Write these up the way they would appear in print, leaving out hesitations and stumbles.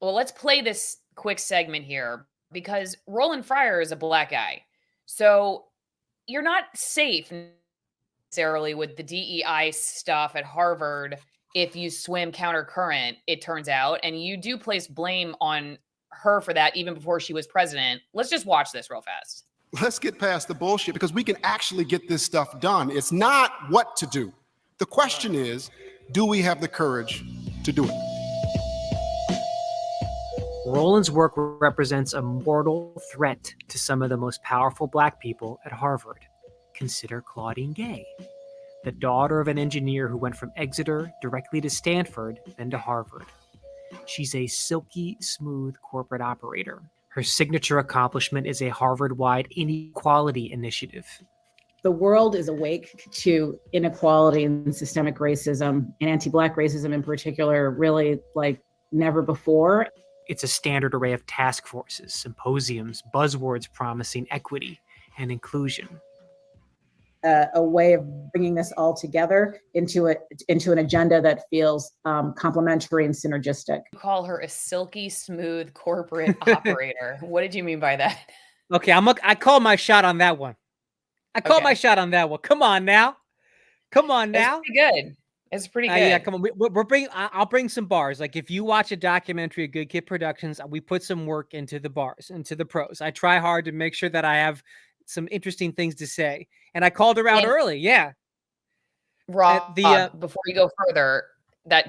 Well, let's play this quick segment here because Roland Fryer is a black guy. So you're not safe necessarily with the DEI stuff at Harvard if you swim countercurrent, it turns out. And you do place blame on her for that even before she was president. Let's just watch this real fast. Let's get past the bullshit because we can actually get this stuff done. It's not what to do. The question is, do we have the courage to do it? Roland's work represents a mortal threat to some of the most powerful Black people at Harvard. Consider Claudine Gay, the daughter of an engineer who went from Exeter directly to Stanford, then to Harvard. She's a silky smooth corporate operator. Her signature accomplishment is a Harvard-wide inequality initiative. The world is awake to inequality and systemic racism, and anti-Black racism in particular, really like never before. It's a standard array of task forces, symposiums, buzzwords promising equity and inclusion. A way of bringing this all together into an agenda that feels complementary and synergistic. You call her a silky smooth corporate operator. What did you mean by that? Okay, I call my shot on that one. My shot on that one. Come on now. It's pretty good. It's pretty good. Yeah, come on. We're bringing. I'll bring some bars. Like if you watch a documentary of Good Kid Productions, we put some work into the bars, into the pros. I try hard to make sure that I have some interesting things to say. And I called her out early. Yeah. Rob, before you go further,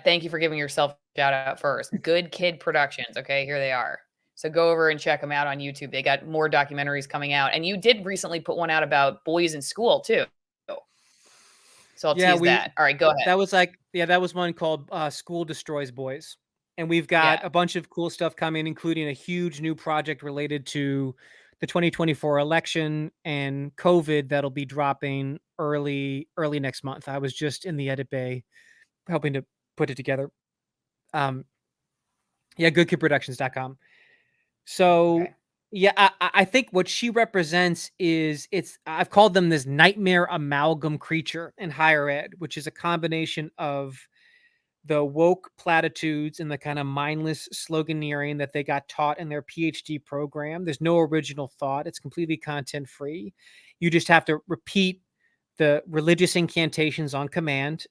thank you for giving yourself a shout out first. Good Kid Productions. Okay, here they are. So go over and check them out on YouTube. They got more documentaries coming out. And you did recently put one out about boys in school too. So I'll tease that. All right, go ahead. That was one called School Destroys Boys. And we've got a bunch of cool stuff coming, including a huge new project related to the 2024 election and COVID that'll be dropping early next month. I was just in the edit bay helping to put it together. Goodkidproductions.com. So I think what she represents is I've called them this nightmare amalgam creature in higher ed, which is a combination of the woke platitudes and the kind of mindless sloganeering that they got taught in their PhD program. There's no original thought. It's completely content free. You just have to repeat the religious incantations on command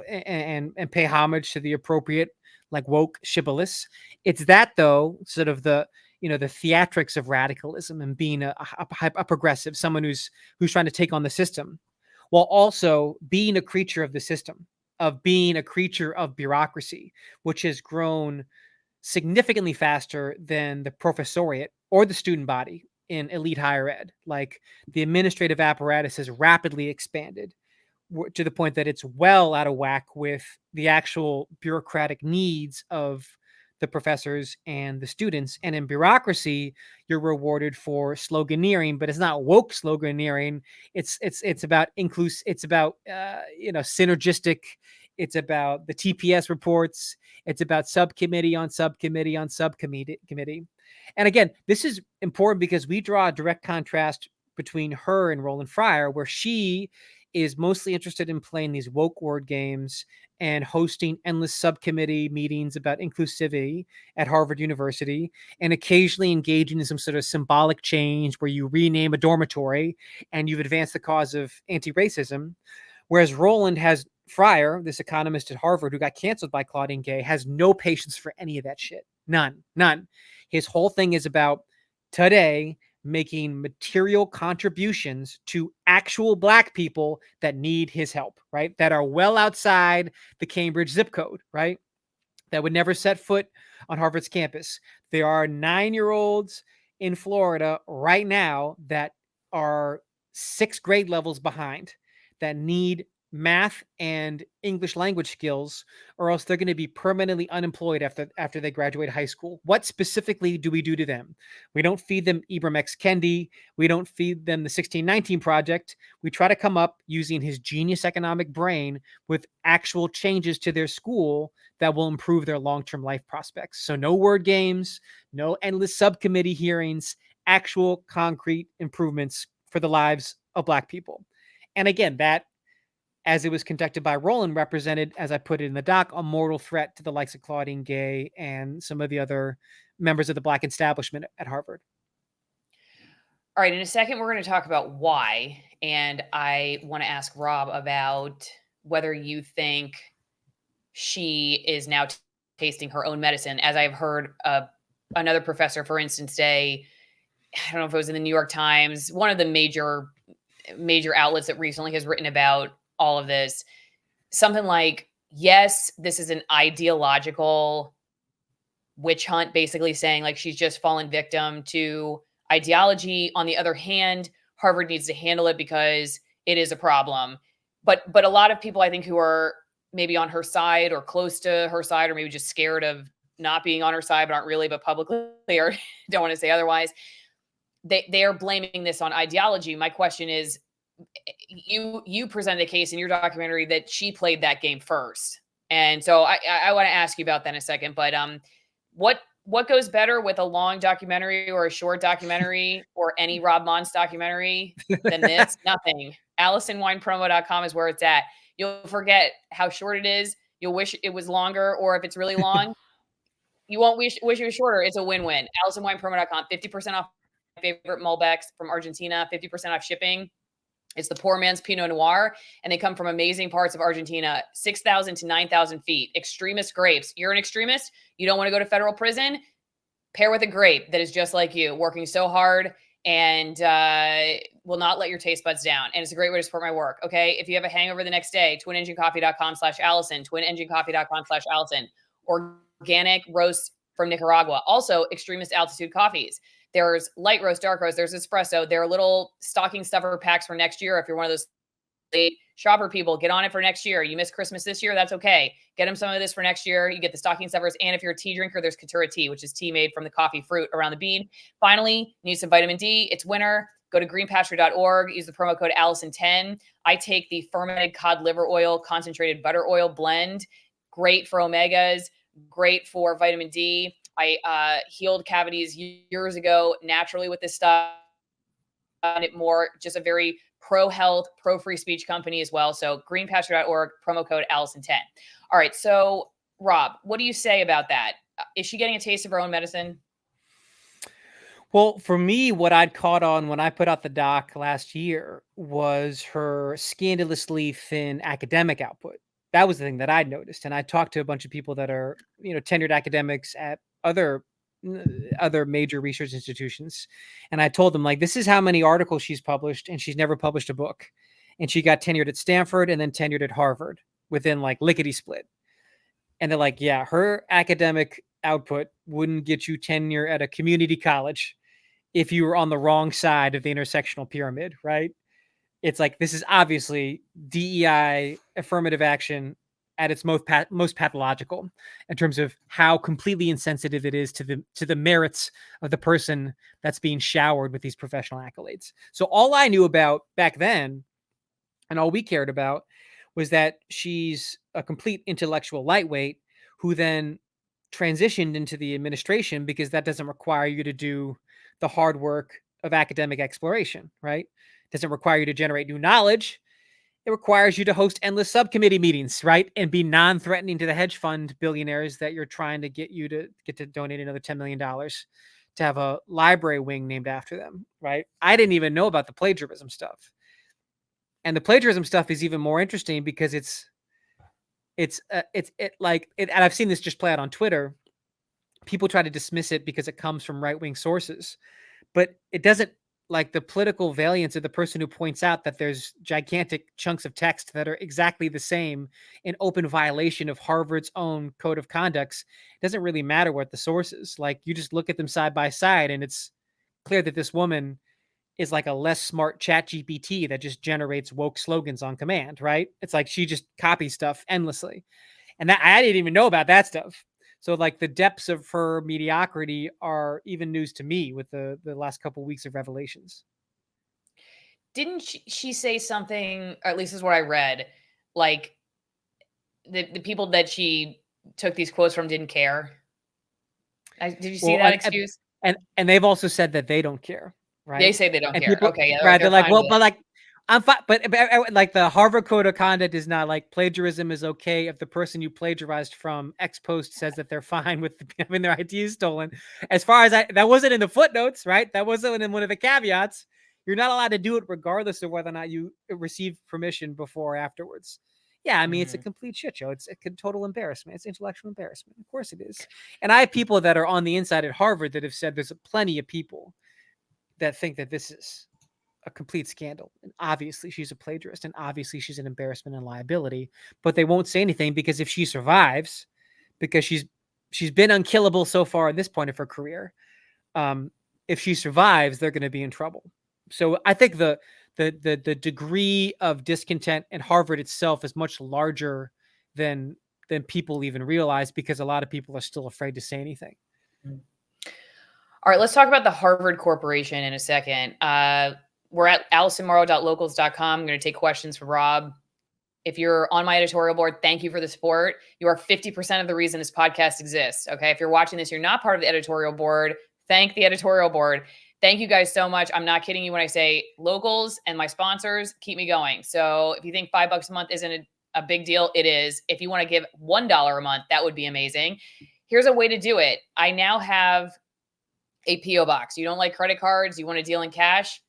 and pay homage to the appropriate like woke shibboleths. It's that though, sort of the theatrics of radicalism and being a progressive, someone who's trying to take on the system, while also being a creature of the system, of being a creature of bureaucracy, which has grown significantly faster than the professoriate or the student body in elite higher ed. Like the administrative apparatus has rapidly expanded to the point that it's well out of whack with the actual bureaucratic needs of the professors and the students. And in bureaucracy, you're rewarded for sloganeering, but it's not woke sloganeering. It's about it's about synergistic. It's about the TPS reports. It's about subcommittee on subcommittee on subcommittee. And again, this is important because we draw a direct contrast between her and Roland Fryer, where she is mostly interested in playing these woke word games and hosting endless subcommittee meetings about inclusivity at Harvard University, and occasionally engaging in some sort of symbolic change where you rename a dormitory and you've advanced the cause of anti-racism. Whereas Fryer, this economist at Harvard who got canceled by Claudine Gay, has no patience for any of that shit. None. His whole thing is about today making material contributions to actual Black people that need his help, right? That are well outside the Cambridge zip code, right? That would never set foot on Harvard's campus. There are 9-year-olds in Florida right now that are 6 grade levels behind that need math and English language skills, or else they're going to be permanently unemployed after they graduate high school. What specifically do we do to them? We don't feed them Ibram X. Kendi. We don't feed them the 1619 Project. We try to come up using his genius economic brain with actual changes to their school that will improve their long-term life prospects. So no word games, no endless subcommittee hearings, actual concrete improvements for the lives of Black people. And again, that as it was conducted by Roland, represented, as I put it in the doc, a mortal threat to the likes of Claudine Gay and some of the other members of the Black establishment at Harvard. All right, in a second, we're going to talk about why. And I want to ask Rob about whether you think she is now tasting her own medicine. As I've heard another professor, for instance, say, I don't know if it was in the New York Times, one of the major outlets that recently has written about all of this, something like, yes, this is an ideological witch hunt, basically saying like she's just fallen victim to ideology. On the other hand, Harvard needs to handle it because it is a problem. But a lot of people, I think, who are maybe on her side or close to her side, or maybe just scared of not being on her side, but aren't really, but publicly or don't want to say otherwise, they are blaming this on ideology. My question is, you presented a case in your documentary that she played that game first. And so I want to ask you about that in a second. But what goes better with a long documentary or a short documentary or any Rob Montz documentary than this? Nothing. AllisonWinePromo.com is where it's at. You'll forget how short it is. You'll wish it was longer, or if it's really long, you won't wish it was shorter. It's a win-win. AllisonWinePromo.com, 50% off my favorite Malbecs from Argentina, 50% off shipping. It's the poor man's Pinot Noir, and they come from amazing parts of Argentina, 6,000 to 9,000 feet. Extremist grapes. You're an extremist. You don't want to go to federal prison. Pair with a grape that is just like you, working so hard and will not let your taste buds down. And it's a great way to support my work. Okay. If you have a hangover the next day, twinenginecoffee.com/Allison, twinenginecoffee.com/Allison, organic roasts from Nicaragua. Also, extremist altitude coffees. There's light roast, dark roast, there's espresso. There are little stocking stuffer packs for next year. If you're one of those late shopper people, get on it for next year. You missed Christmas this year, that's okay. Get them some of this for next year. You get the stocking stuffers. And if you're a tea drinker, there's Katura tea, which is tea made from the coffee fruit around the bean. Finally, need some vitamin D. It's winter. Go to greenpasture.org. Use the promo code Allison10. I take the fermented cod liver oil, concentrated butter oil blend. Great for omegas. Great for vitamin D. I healed cavities years ago naturally with this stuff. And it more just a very pro-health, pro-free speech company as well. So greenpasture.org, promo code Allison10. All right. So Rob, what do you say about that? Is she getting a taste of her own medicine? Well, for me, what I'd caught on when I put out the doc last year was her scandalously thin academic output. That was the thing that I'd noticed. And I talked to a bunch of people that are, tenured academics at other major research institutions. And I told them, like, this is how many articles she's published, and she's never published a book. And she got tenured at Stanford and then tenured at Harvard within like lickety split. And they're like, yeah, her academic output wouldn't get you tenure at a community college if you were on the wrong side of the intersectional pyramid, right? It's like, this is obviously DEI affirmative action at its most pathological in terms of how completely insensitive it is to the merits of the person that's being showered with these professional accolades. So all I knew about back then, and all we cared about, was that she's a complete intellectual lightweight who then transitioned into the administration because that doesn't require you to do the hard work of academic exploration, right? It doesn't require you to generate new knowledge. It requires you to host endless subcommittee meetings, right? And be non-threatening to the hedge fund billionaires that you're trying to get to donate another $10 million to have a library wing named after them, right? I didn't even know about the plagiarism stuff. And the plagiarism stuff is even more interesting because and I've seen this just play out on Twitter. People try to dismiss it because it comes from right-wing sources, but it doesn't, like the political valiance of the person who points out that there's gigantic chunks of text that are exactly the same in open violation of Harvard's own code of conducts. It doesn't really matter what the source is. Like, you just look at them side by side and it's clear that this woman is like a less smart chat GPT that just generates woke slogans on command, right? It's like she just copies stuff endlessly. And that I didn't even know about that stuff. So like the depths of her mediocrity are even news to me with the last couple of weeks of revelations. Didn't she say something, or at least is what I read, like the people that she took these quotes from didn't care? Did you see that excuse? And they've also said that they don't care, right? They say they don't care. People, okay, yeah, right? They're like, well, but like, I'm fine, but like the Harvard Code of Conduct is not like plagiarism is okay if the person you plagiarized from ex post says that they're fine with having their ideas stolen. As far as that wasn't in the footnotes, right? That wasn't in one of the caveats. You're not allowed to do it regardless of whether or not you received permission before or afterwards. Yeah, I mean, it's a complete shit show. It's a total embarrassment. It's intellectual embarrassment. Of course it is. And I have people that are on the inside at Harvard that have said there's plenty of people that think that this is a complete scandal. And obviously she's a plagiarist and obviously she's an embarrassment and liability, but they won't say anything because if she survives, because she's been unkillable so far at this point of her career, if she survives, they're going to be in trouble. So I think the degree of discontent at Harvard itself is much larger than people even realize, because a lot of people are still afraid to say anything. All right, let's talk about the Harvard Corporation in a second. We're at AllisonMorrow.locals.com. I'm going to take questions from Rob. If you're on my editorial board, thank you for the support. You are 50% of the reason this podcast exists. Okay. If you're watching this, you're not part of the editorial board. Thank the editorial board. Thank you guys so much. I'm not kidding you when I say locals and my sponsors keep me going. So if you think $5 a month isn't a big deal, it is. If you want to give $1 a month, that would be amazing. Here's a way to do it. I now have a PO box. You don't like credit cards. You want to deal in cash.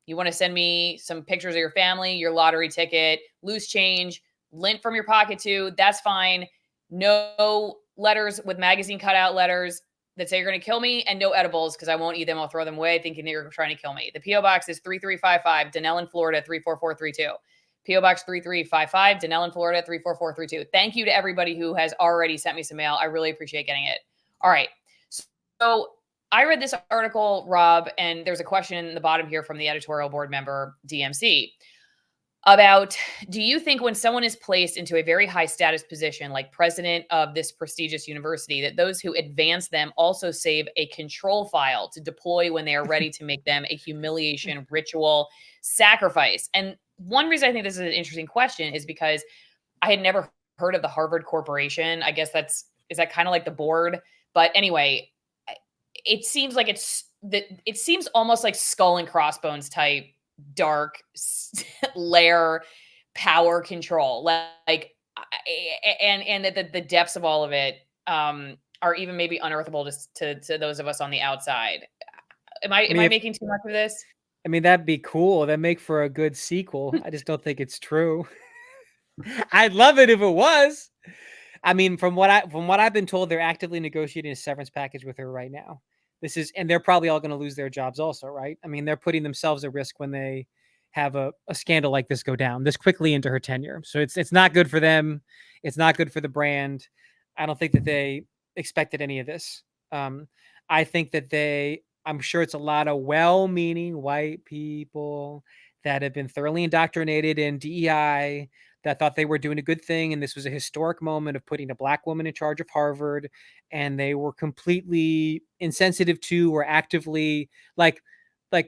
You want to send me some pictures of your family, your lottery ticket, loose change, lint from your pocket too. That's fine. No letters with magazine cutout letters that say you're going to kill me, and no edibles because I won't eat them. I'll throw them away thinking you're trying to kill me. The PO box is 3355 Denellen, Florida 34432. PO Box 3355 Denellen, Florida 34432. Thank you to everybody who has already sent me some mail. I really appreciate getting it. All right. So I read this article, Rob, and there's a question in the bottom here from the editorial board member, DMC, about, do you think when someone is placed into a very high status position, like president of this prestigious university, that those who advance them also save a control file to deploy when they are ready to make them a humiliation, ritual, sacrifice? And one reason I think this is an interesting question is because I had never heard of the Harvard Corporation. I guess is that kind of like the board? But anyway, it seems like it seems almost like Skull and Crossbones type dark layer power control, like, and that the depths of all of it are even maybe unearthable to those of us on the outside. Am I making too much of this? I mean, that'd be cool. That'd make for a good sequel. I just don't think it's true. I'd love it if it was. I mean, from what I've been told, they're actively negotiating a severance package with her right now. And they're probably all going to lose their jobs also, right? I mean, they're putting themselves at risk when they have a scandal like this go down this quickly into her tenure. So it's not good for them. It's not good for the brand. I don't think that they expected any of this. I think that I'm sure it's a lot of well-meaning white people that have been thoroughly indoctrinated in DEI, that thought they were doing a good thing. And this was a historic moment of putting a Black woman in charge of Harvard. And they were completely insensitive to, or actively like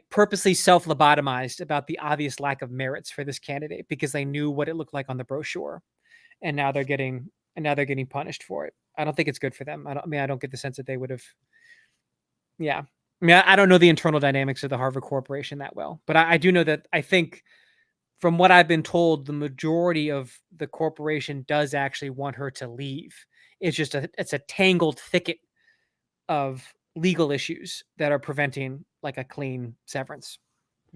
purposely self-lobotomized about the obvious lack of merits for this candidate because they knew what it looked like on the brochure. And now they're getting punished for it. I don't think it's good for them. I don't get the sense that they would have. Yeah. I mean, I don't know the internal dynamics of the Harvard Corporation that well, but I do know that I think, from what I've been told, the majority of the corporation does actually want her to leave. It's just it's a tangled thicket of legal issues that are preventing like a clean severance.